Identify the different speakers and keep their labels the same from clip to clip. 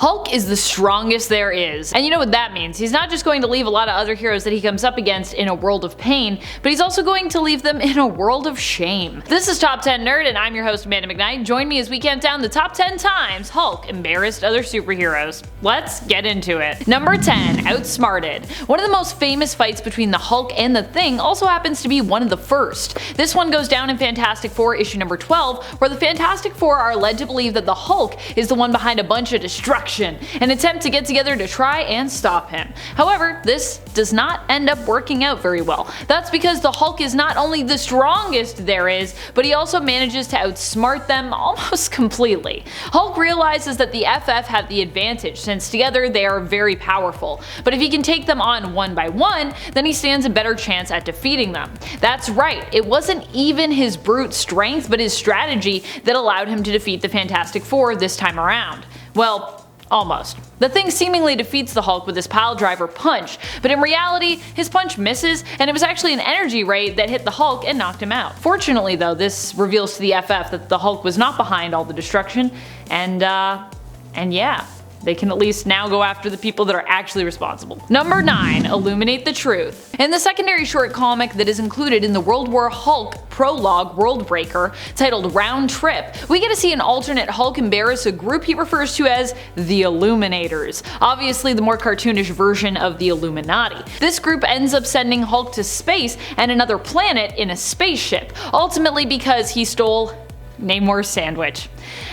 Speaker 1: Hulk is the strongest there is, and you know what that means. He's not just going to leave a lot of other heroes that he comes up against in a world of pain, but he's also going to leave them in a world of shame. This is Top 10 Nerd, and I'm your host Amanda McKnight. Join me as we count down the top 10 times Hulk embarrassed other superheroes. Let's get into it. Number 10. Outsmarted. One of the most famous fights between the Hulk and the Thing also happens to be one of the first. This one goes down in Fantastic Four issue number 12, where the Fantastic Four are led to believe that the Hulk is the one behind a bunch of destruction, an attempt to get together to try and stop him. However, this does not end up working out very well. That's because the Hulk is not only the strongest there is, but he also manages to outsmart them almost completely. Hulk realizes that the FF have the advantage since together they are very powerful, but if he can take them on one by one, then he stands a better chance at defeating them. That's right, it wasn't even his brute strength but his strategy that allowed him to defeat the Fantastic Four this time around. Well, almost. The Thing seemingly defeats the Hulk with his piledriver punch, but in reality, his punch misses, and it was actually an energy ray that hit the Hulk and knocked him out. Fortunately though, this reveals to the FF that the Hulk was not behind all the destruction, and yeah. They can at least now go after the people that are actually responsible. Number 9. Illuminate the Truth. In the secondary short comic that is included in the World War Hulk prologue Worldbreaker, titled Round Trip, we get to see an alternate Hulk embarrass a group he refers to as the Illuminators, obviously the more cartoonish version of the Illuminati. This group ends up sending Hulk to space and another planet in a spaceship, ultimately because he stole Namor's sandwich.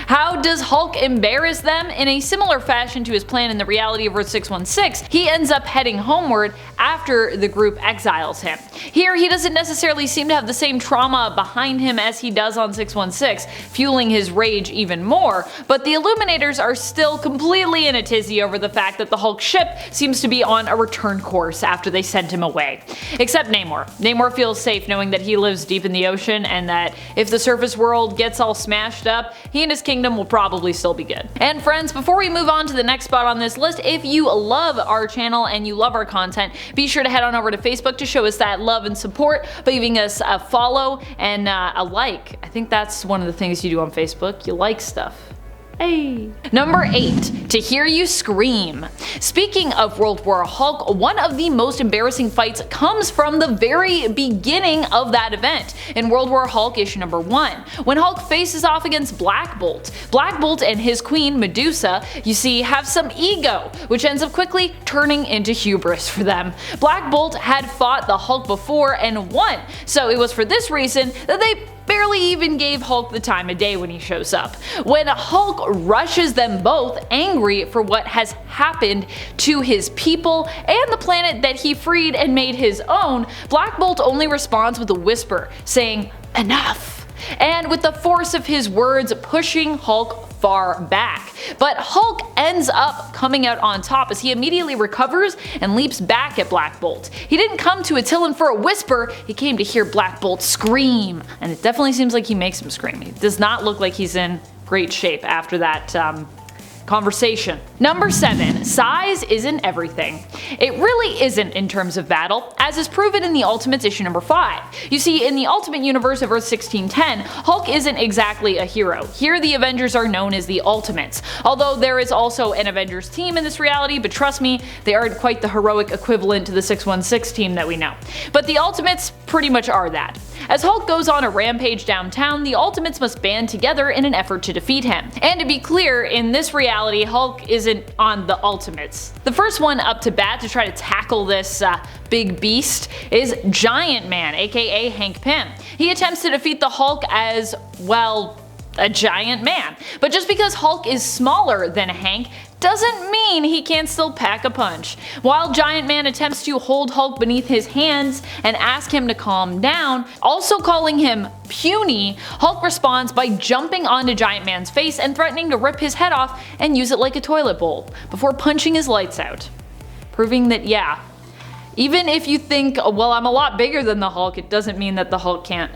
Speaker 1: How does Hulk embarrass them? In a similar fashion to his plan in the reality of Earth 616, he ends up heading homeward after the group exiles him. Here he doesn't necessarily seem to have the same trauma behind him as he does on 616, fueling his rage even more, but the Illuminators are still completely in a tizzy over the fact that the Hulk ship seems to be on a return course after they sent him away. Except Namor. Namor feels safe knowing that he lives deep in the ocean and that if the surface world gets all smashed up, he and his kingdom will probably still be good. And friends, before we move on to the next spot on this list, if you love our channel and you love our content, be sure to head on over to Facebook to show us that love and support by giving us a follow and a like. I think that's one of the things you do on Facebook. You like stuff. Hey. Number 8. To Hear You Scream. Speaking of World War Hulk, one of the most embarrassing fights comes from the very beginning of that event, in World War Hulk issue number 1, when Hulk faces off against Black Bolt. Black Bolt and his queen, Medusa, you see, have some ego, which ends up quickly turning into hubris for them. Black Bolt had fought the Hulk before and won, so it was for this reason that they barely even gave Hulk the time of day when he shows up. When Hulk rushes them both, angry for what has happened to his people and the planet that he freed and made his own, Black Bolt only responds with a whisper, saying, "Enough," and with the force of his words pushing Hulk far back. But Hulk ends up coming out on top as he immediately recovers and leaps back at Black Bolt. He didn't come to Attilan for a whisper, he came to hear Black Bolt scream, and it definitely seems like he makes him scream. He does not look like he's in great shape after that conversation. Number 7. Size isn't everything. It really isn't in terms of battle, as is proven in the Ultimates issue number 5. You see, in the Ultimate Universe of Earth 1610, Hulk isn't exactly a hero. Here the Avengers are known as the Ultimates, although there is also an Avengers team in this reality, but trust me, they aren't quite the heroic equivalent to the 616 team that we know. But the Ultimates pretty much are that. As Hulk goes on a rampage downtown, the Ultimates must band together in an effort to defeat him. And to be clear, in this reality, Hulk isn't on the Ultimates. The first one up to bat to try to tackle this big beast is Giant Man, aka Hank Pym. He attempts to defeat the Hulk as, well, a giant man. But just because Hulk is smaller than Hank doesn't mean he can't still pack a punch. While Giant Man attempts to hold Hulk beneath his hands and ask him to calm down, also calling him puny, Hulk responds by jumping onto Giant Man's face and threatening to rip his head off and use it like a toilet bowl, before punching his lights out. Proving that, yeah, even if you think, well, I'm a lot bigger than the Hulk, it doesn't mean that the Hulk can't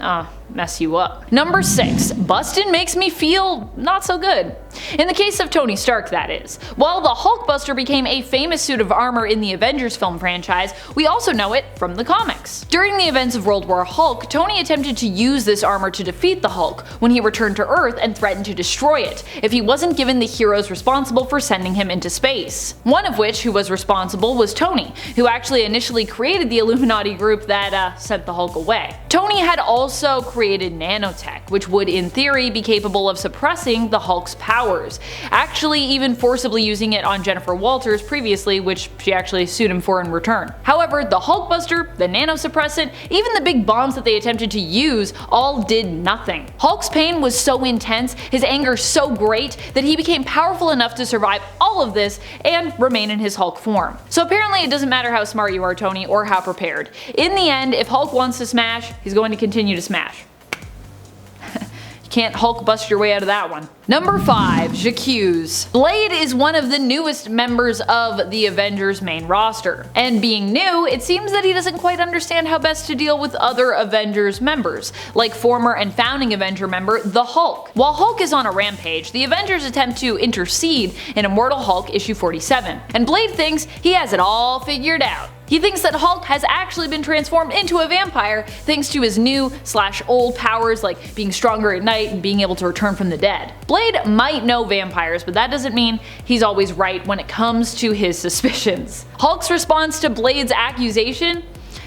Speaker 1: mess you up. Number 6. Bustin' makes me feel not so good. In the case of Tony Stark, that is. While the Hulkbuster became a famous suit of armor in the Avengers film franchise, we also know it from the comics. During the events of World War Hulk, Tony attempted to use this armor to defeat the Hulk when he returned to Earth and threatened to destroy it if he wasn't given the heroes responsible for sending him into space. One of which who was responsible was Tony, who actually initially created the Illuminati group that sent the Hulk away. Tony had also created nanotech, which would in theory be capable of suppressing the Hulk's powers, actually even forcibly using it on Jennifer Walters previously, which she actually sued him for in return. However, the Hulkbuster, the nanosuppressant, even the big bombs that they attempted to use all did nothing. Hulk's pain was so intense, his anger so great, that he became powerful enough to survive all of this and remain in his Hulk form. So apparently it doesn't matter how smart you are, Tony, or how prepared. In the end, if Hulk wants to smash, he's going to continue to smash. Can't Hulk bust your way out of that one. Number 5. J'accuse. Blade is one of the newest members of the Avengers main roster. And being new, it seems that he doesn't quite understand how best to deal with other Avengers members, like former and founding Avenger member, the Hulk. While Hulk is on a rampage, the Avengers attempt to intercede in Immortal Hulk issue 47. And Blade thinks he has it all figured out. He thinks that Hulk has actually been transformed into a vampire thanks to his new/old powers like being stronger at night and being able to return from the dead. Blade might know vampires, but that doesn't mean he's always right when it comes to his suspicions. Hulk's response to Blade's accusation?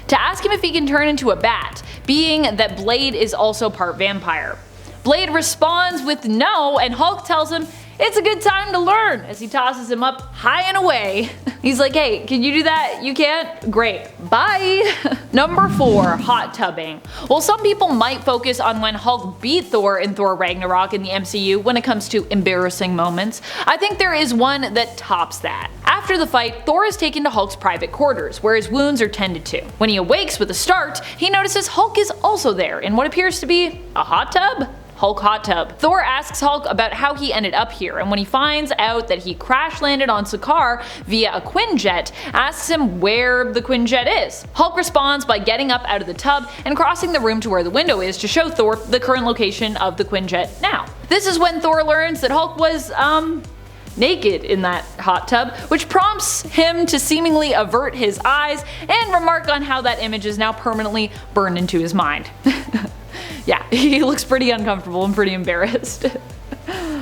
Speaker 1: To ask him if he can turn into a bat, being that Blade is also part vampire. Blade responds with no, and Hulk tells him it's a good time to learn as he tosses him up high and away. He's like, hey, can you do that? You can't? Great. Bye! Number 4. Hot tubbing. While some people might focus on when Hulk beat Thor in Thor Ragnarok in the MCU when it comes to embarrassing moments, I think there is one that tops that. After the fight, Thor is taken to Hulk's private quarters, where his wounds are tended to. When he awakes with a start, he notices Hulk is also there in what appears to be a hot tub? Hulk hot tub. Thor asks Hulk about how he ended up here, and when he finds out that he crash landed on Sakaar via a Quinjet, asks him where the Quinjet is. Hulk responds by getting up out of the tub and crossing the room to where the window is to show Thor the current location of the Quinjet now. This is when Thor learns that Hulk was, naked in that hot tub, which prompts him to seemingly avert his eyes and remark on how that image is now permanently burned into his mind. Yeah, he looks pretty uncomfortable and pretty embarrassed.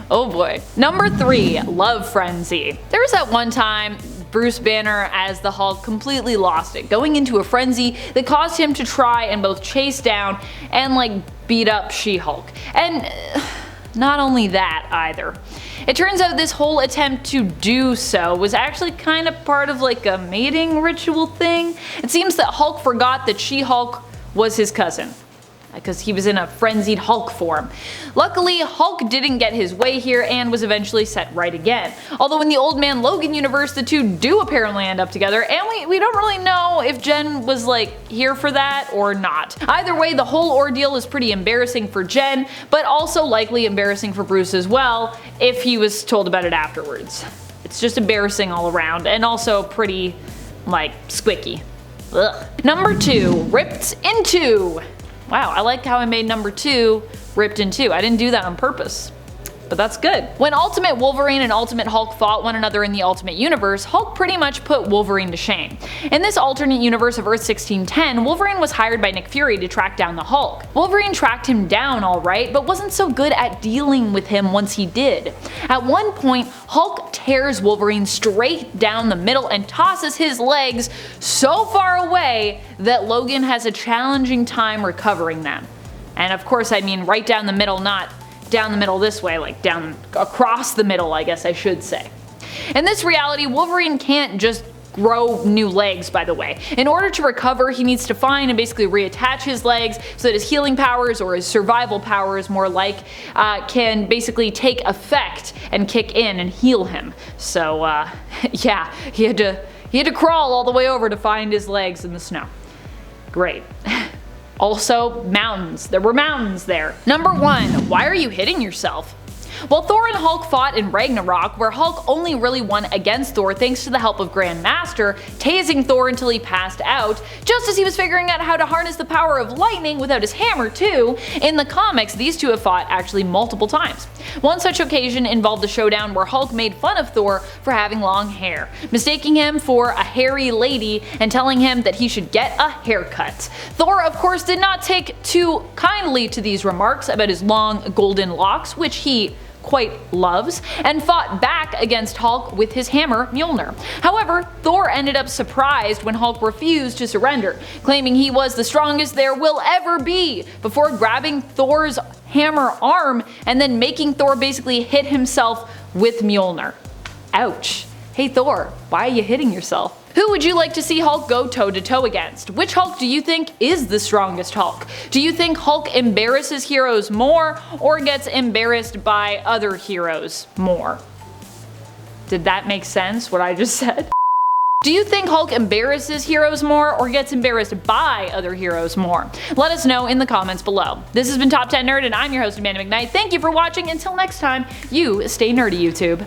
Speaker 1: Oh boy. Number 3. Love frenzy. There was that one time Bruce Banner as the Hulk completely lost it, going into a frenzy that caused him to try and both chase down and beat up She-Hulk. And not only that either. It turns out this whole attempt to do so was actually kind of part of a mating ritual thing. It seems that Hulk forgot that She-Hulk was his cousin, because he was in a frenzied Hulk form. Luckily, Hulk didn't get his way here and was eventually set right again. Although in the Old Man Logan universe, the two do apparently end up together, and we don't really know if Jen was here for that or not. Either way, the whole ordeal is pretty embarrassing for Jen, but also likely embarrassing for Bruce as well, if he was told about it afterwards. It's just embarrassing all around, and also pretty, squicky. Ugh. Number 2. Ripped in Two. Wow, I like how I made number 2 ripped in two. I didn't do that on purpose, but that's good. When Ultimate Wolverine and Ultimate Hulk fought one another in the Ultimate Universe, Hulk pretty much put Wolverine to shame. In this alternate universe of Earth 1610, Wolverine was hired by Nick Fury to track down the Hulk. Wolverine tracked him down alright, but wasn't so good at dealing with him once he did. At one point, Hulk tears Wolverine straight down the middle and tosses his legs so far away that Logan has a challenging time recovering them. And of course I mean right down the middle, not down the middle this way, down across the middle, I guess I should say. In this reality, Wolverine can't just grow new legs, by the way. In order to recover, he needs to find and basically reattach his legs so that his healing powers, or his survival powers more can basically take effect and kick in and heal him. So yeah, he had to crawl all the way over to find his legs in the snow. Great. Also, mountains. There were mountains there. Number 1. Why are you hitting yourself? While Thor and Hulk fought in Ragnarok, where Hulk only really won against Thor thanks to the help of Grandmaster, tasing Thor until he passed out, just as he was figuring out how to harness the power of lightning without his hammer too, in the comics these two have fought actually multiple times. One such occasion involved a showdown where Hulk made fun of Thor for having long hair, mistaking him for a hairy lady and telling him that he should get a haircut. Thor of course did not take too kindly to these remarks about his long golden locks, which he quite loves, and fought back against Hulk with his hammer Mjolnir. However, Thor ended up surprised when Hulk refused to surrender, claiming he was the strongest there will ever be, before grabbing Thor's hammer arm and then making Thor basically hit himself with Mjolnir. Ouch. Hey Thor, why are you hitting yourself? Who would you like to see Hulk go toe-to-toe against? Which Hulk do you think is the strongest Hulk? Do you think Hulk embarrasses heroes more or gets embarrassed by other heroes more? Did that make sense, what I just said? Do you think Hulk embarrasses heroes more or gets embarrassed by other heroes more? Let us know in the comments below. This has been Top 10 Nerd and I'm your host Amanda McKnight. Thank you for watching. Until next time, you stay nerdy, YouTube.